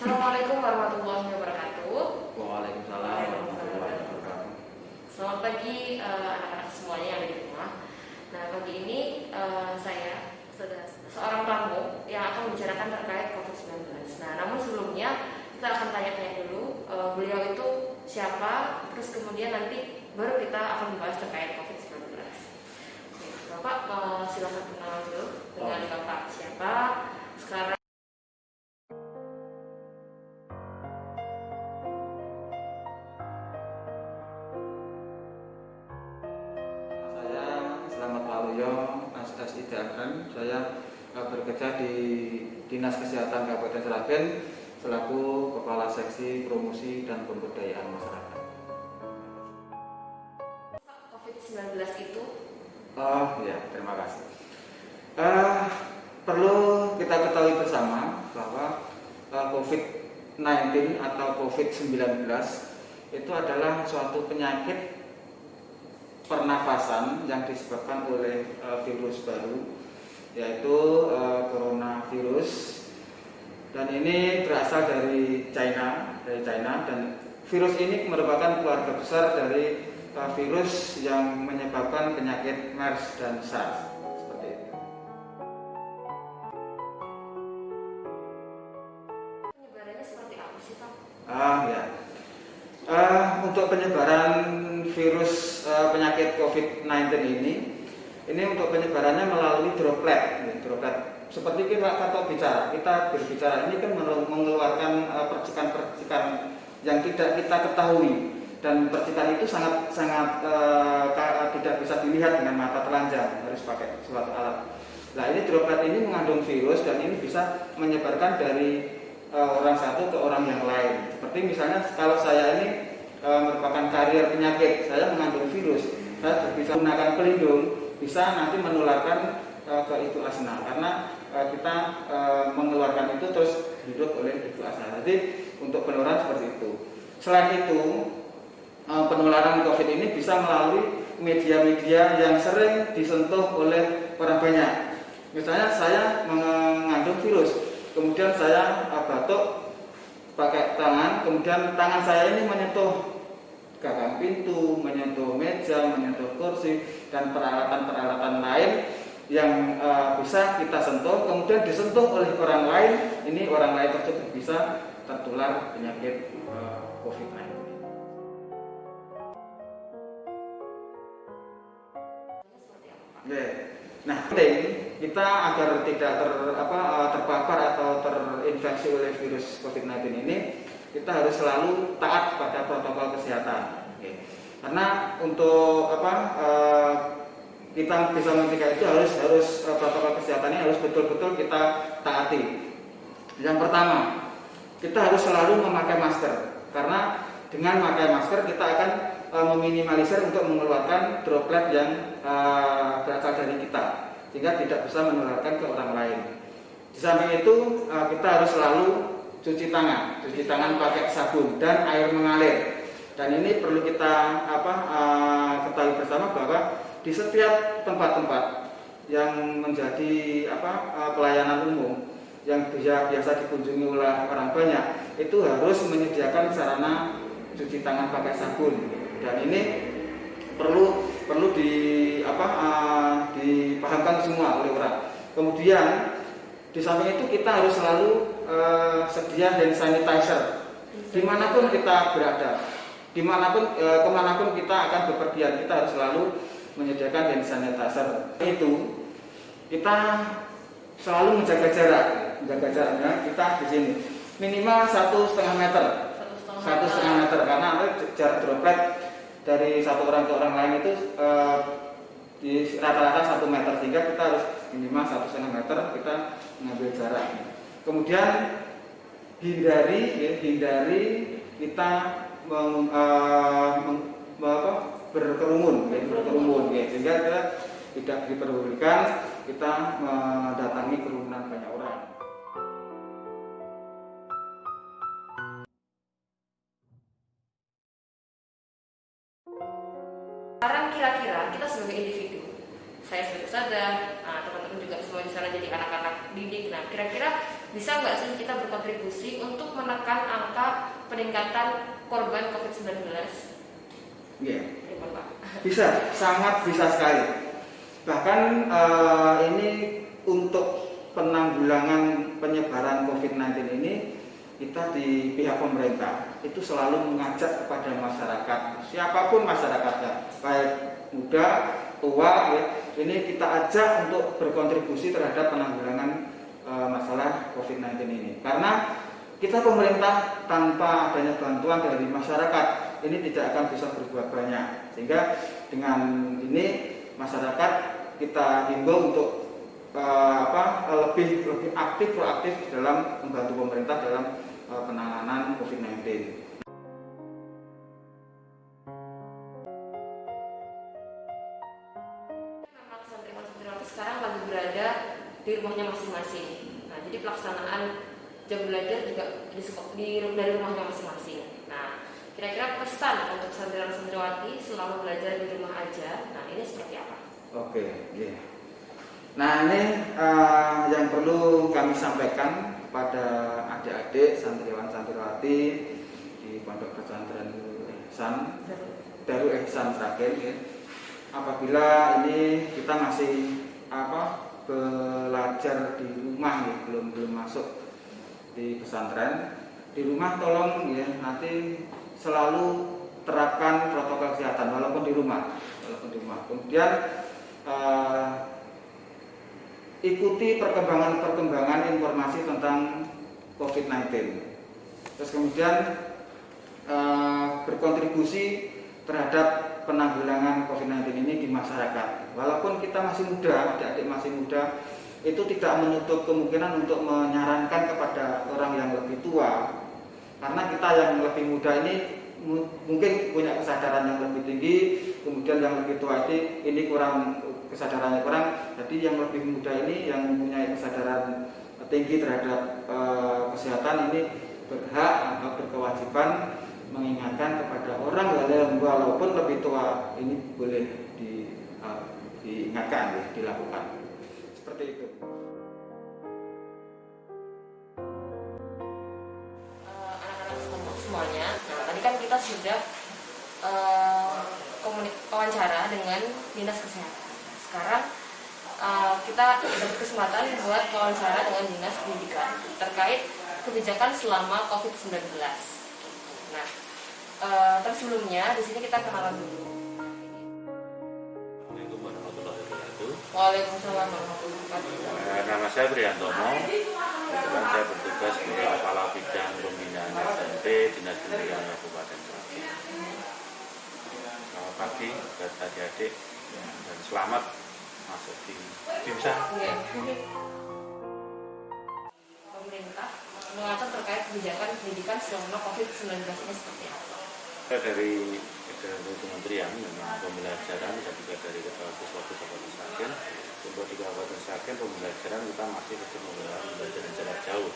Assalamualaikum warahmatullahi wabarakatuh. Waalaikumsalam warahmatullahi wabarakatuh. Selamat pagi anak-anak semuanya yang ada di rumah. Nah, pagi ini saya seorang tamu yang akan membicarakan terkait COVID-19. Nah, namun sebelumnya kita akan tanya-tanya dulu beliau itu siapa, terus kemudian nanti baru kita akan membahas terkait COVID-19. Oke, Bapak silakan kenalan dulu dengan Bapak siapa sekarang. Selamat Waluyo, Asdasi Dakran. Saya bekerja di Dinas Kesehatan Kabupaten Sragen selaku Kepala Seksi Promosi dan Pemberdayaan Masyarakat. COVID-19 itu? Oh ya, terima kasih. Perlu kita ketahui bersama bahwa COVID-19 atau COVID-19 itu adalah suatu penyakit pernafasan yang disebabkan oleh virus baru, yaitu coronavirus, dan ini berasal dari China, dan virus ini merupakan keluarga besar dari virus yang menyebabkan penyakit MERS dan SARS, seperti itu. Penyebarannya seperti apa sih, Pak? Ya. Untuk penyebaran virus penyakit COVID-19 ini untuk penyebarannya melalui droplet. Seperti kita berbicara ini kan mengeluarkan percikan-percikan yang tidak kita ketahui, dan percikan itu sangat tidak bisa dilihat dengan mata telanjang, harus pakai suatu alat. Nah, ini droplet ini mengandung virus dan ini bisa menyebarkan dari orang satu ke orang yang lain. Seperti misalnya kalau saya ini merupakan karier penyakit, saya mengandung virus, saya bisa menggunakan pelindung, bisa nanti menularkan ke Ibu Asna, karena kita mengeluarkan itu terus hidup oleh Ibu Asna. Jadi untuk penularan seperti itu. Selain itu, penularan COVID ini bisa melalui media-media yang sering disentuh oleh orang banyak. Misalnya saya mengandung virus, kemudian saya batuk pakai tangan, kemudian tangan saya ini menyentuh gagang pintu, menyentuh meja, menyentuh kursi, dan peralatan-peralatan lain yang bisa kita sentuh, kemudian disentuh oleh orang lain. Ini orang lain tersebut bisa tertular penyakit COVID-19. Nah, penting kita agar tidak terpapar atau terinfeksi oleh virus COVID-19 ini, kita harus selalu taat pada protokol kesehatan. Karena untuk kita bisa mencegah itu harus protokol kesehatannya harus betul-betul kita taati. Yang pertama, kita harus selalu memakai masker, karena dengan memakai masker kita akan meminimalisir untuk mengeluarkan droplet yang berasal dari kita, sehingga tidak bisa menularkan ke orang lain. Di samping itu kita harus selalu cuci tangan pakai sabun dan air mengalir. Dan ini perlu kita ketahui bersama bahwa di setiap tempat-tempat yang menjadi pelayanan umum yang biasa dikunjungi oleh orang banyak, itu harus menyediakan sarana cuci tangan pakai sabun. Dan ini perlu dipahamkan semua oleh orang. Kemudian di samping itu kita harus selalu sedia hand sanitizer dimanapun kita berada, kemanapun kita akan bepergian, kita harus selalu menyediakan hand sanitizer. Itu kita selalu menjaga jaraknya. Kita di sini minimal 1,5 meter, karena jarak droplet dari satu orang ke orang lain itu di rata-rata 1 meter, sehingga kita harus minimal 1,5 meter kita mengambil jarak. Kemudian hindari kita berkerumun, sehingga kita tidak diperbolehkan kita mendatangi kerumunan banyak orang. Sekarang kira-kira kita sebagai individu, saya sebagai ustazah, teman-teman juga semua di sana jadi anak-anak didik. Nah, kira-kira bisa nggak sih kita berkontribusi untuk menekan angka peningkatan korban COVID-19? Iya. Gimana, Pak? Bisa, sangat bisa sekali. Bahkan ini untuk penanggulangan penyebaran COVID-19 ini, kita di pihak pemerintah itu selalu mengajak kepada masyarakat, siapapun masyarakatnya, baik muda, tua, ya, ini kita ajak untuk berkontribusi terhadap penanggulangan masalah COVID-19 ini. Karena kita pemerintah tanpa adanya bantuan dari masyarakat ini tidak akan bisa berbuat banyak. Sehingga dengan ini masyarakat kita himbau untuk lebih aktif, proaktif dalam membantu pemerintah dalam penanganan COVID-19. Santriwan-santriwati sekarang lagi berada di rumahnya masing-masing. Nah, jadi pelaksanaan jam belajar juga dari rumahnya masing-masing. Nah, kira-kira pesan untuk santriwan-santriwati selama belajar di rumah aja, nah ini seperti apa? Oke, yeah. Nah ini yang perlu kami sampaikan kepada adik-adik santriwan-santriwati di Pondok Pesantren Darul Ihsan Sragen, ya. Apabila ini kita masih belajar di rumah, ya, belum masuk di pesantren, di rumah tolong ya nanti selalu terapkan protokol kesehatan walaupun di rumah. Kemudian ikuti perkembangan informasi tentang COVID-19. Terus kemudian berkontribusi terhadap penanggulangan COVID-19 ini di masyarakat. Walaupun kita masih muda, adik-adik masih muda, itu tidak menutup kemungkinan untuk menyarankan kepada orang yang lebih tua. Karena kita yang lebih muda ini mungkin punya kesadaran yang lebih tinggi, kemudian yang lebih tua ini kesadarannya kurang. Jadi yang lebih muda ini yang mempunyai kesadaran tinggi terhadap kesehatan ini berhak atau berkewajiban mengingatkan kepada orang yang walaupun lebih tua ini boleh diingatkan, ya, dilakukan seperti itu. Anak-anak semuanya, nah tadi kan kita sudah wawancara dengan dinas kesehatan. Sekarang kita dapat kesempatan buat wawancara dengan dinas pendidikan terkait kebijakan selama COVID-19. Nah, tapi sebelumnya di sini kita kenalan dulu. Assalamualaikum warahmatullahi wabarakatuh. Waalaikumsalam warahmatullahi wabarakatuh. Nama saya Priantono. Kebetulan saya bertugas sebagai Kepala Bidang Pembinaan SMP Dinas Pendidikan Kabupaten Sragen. Selamat pagi buat adik-adik dan selamat masuk di BIMSA. Pemerintah mengatur terkait kebijakan pendidikan selama COVID-19 ini seperti apa? Dari Kementerian Pembelajaran dan juga dari Kepala Siswa Kabupaten Sragen, untuk di Kabupaten Sragen pembelajaran kita masih menggunakan pembelajaran jarak jauh,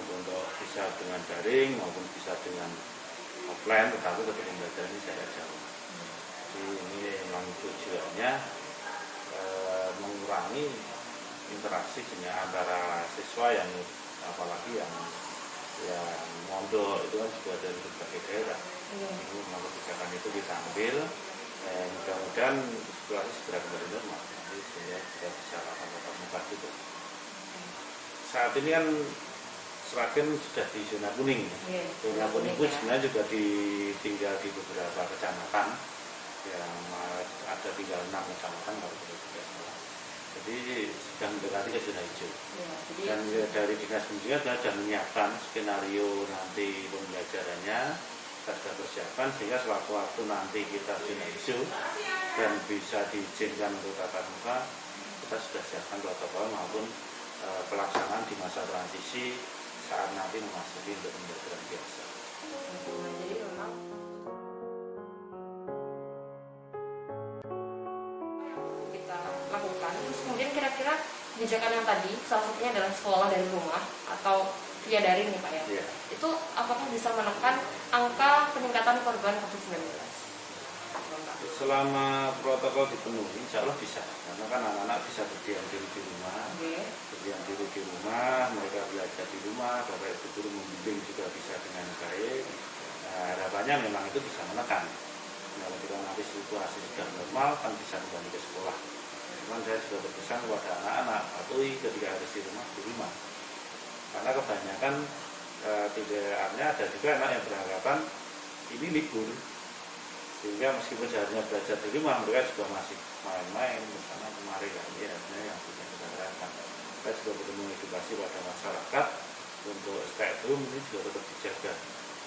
untuk bisa dengan daring maupun bisa dengan offline, tetapi tetap pembelajaran ini jarak jauh. Jadi ini memang tujuannya mengurangi interaksi dengan antara siswa yang apalagi yang mondok itu kan juga dari berbagai daerah. Ini memang kebijakan itu kita ambil, mudah-mudahan situasi segera kembali normal, nanti sehingga kita bisa lakukan tatap muka juga. Saat ini kan Sragen sudah di zona kuning. Zona kuning pun sebenarnya juga tinggal di beberapa kecamatan, yang ada tinggal 6 kecamatan kalau tidak salah. Jadi sedang mendekati ke zona hijau. Dan dari dinas pendidikan sudah menyiapkan skenario nanti pembelajarannya, kita sudah persiapkan sehingga sewaktu nanti kita zona hijau dan bisa diizinkan untuk tatap muka, kita sudah siapkan protokol maupun pelaksanaan di masa transisi saat nanti memasuki untuk pembelajaran biasa. Jadi memang kita lakukan. Terus kemudian kira-kira kebijakan yang tadi, salah satunya adalah sekolah dari rumah atau via daring nih Pak ya. Yeah. Itu apakah bisa menekan angka peningkatan korban COVID-19? Selama protokol dipenuhi, insya Allah bisa. Karena kan anak-anak bisa berdiam diri di rumah, berdiam diri di rumah, mereka belajar di rumah, bapak ibu guru membimbing juga bisa dengan baik. Nah, harapannya memang itu bisa menekan. Kalau kita nanti situasi sudah normal, kan bisa kembali ke sekolah. Cuman saya sudah berpesan kepada anak-anak, patuhi ketika harus di rumah. Karena kebanyakan tidaknya ada juga anak yang beranggapan ini libur. Sehingga meskipun seharusnya belajar di rumah, mereka juga masih main-main bersama kemarin ya, yang sudah kita harapkan. Kita juga perlu mengedukasi pada masyarakat untuk stay at home ini juga tetap dijaga.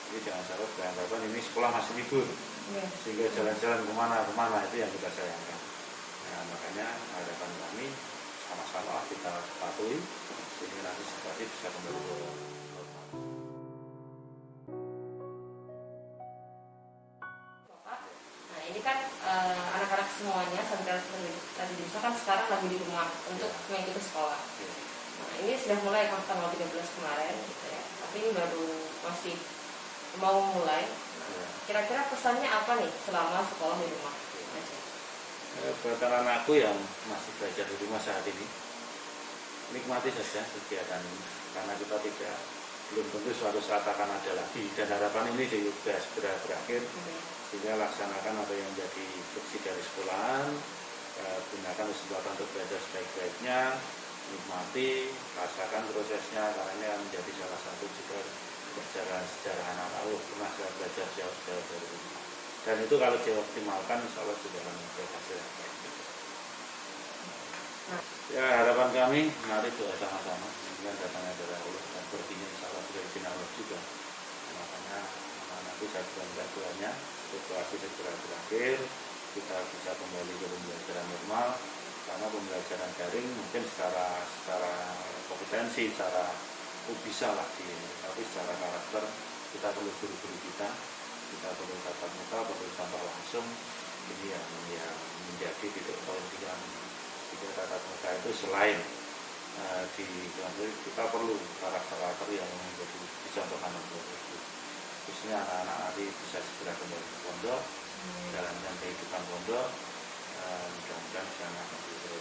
Jadi jangan sampai beranggapan ini sekolah masih libur, sehingga jalan-jalan kemana itu yang kita sayangkan. Nah, makanya harapan kami sama-sama kita patuhi sehingga nanti situasi bisa kembali ke normal. Ini kan anak-anak semuanya sampai tadi misalkan sekarang lagi di rumah untuk mengikuti sekolah. Nah, ini sudah mulai tanggal 13 kemarin gitu ya. Tapi ini baru masih mau mulai. Nah, kira-kira pesannya apa nih selama sekolah di rumah? Buat anak-anakku yang masih belajar di rumah saat ini, nikmati saja kegiatan ini karena kita belum tentu suatu saat akan ada lagi, dan harapan ini juga segera berakhir. Sehingga laksanakan apa yang menjadi fungsi dari sekolahan, gunakan kesempatan untuk belajar sebaik-baiknya, nikmati, rasakan prosesnya, karena ini akan menjadi salah satu juga perjalanan sejarah anak-anak. Pernah saya belajar jauh-jauh dari rumah, dan itu kalau dioptimalkan insya Allah juga akan membuat hasil yang baik. Ya, harapan kami mari doa sama-sama dengan datangnya dari Allah dan perginya insya Allah dari izin Allah juga. Makanya nanti saya juga minta doanya situasi segera berakhir, kita bisa kembali ke pembelajaran normal, karena pembelajaran daring mungkin secara kompetensi, secara bisa lah tapi secara karakter kita perlu guru-guru kita perlu tatap muka, perlu contoh langsung. Ini yang menjadi titik poin tiga tatap muka itu selain kita perlu karakter yang menjadi dicontohkan untuk itu. Khususnya anak-anak nanti bisa segera kembali ke pondok, jalankan kehidupan pondok, mudah-mudahan bisa menjadi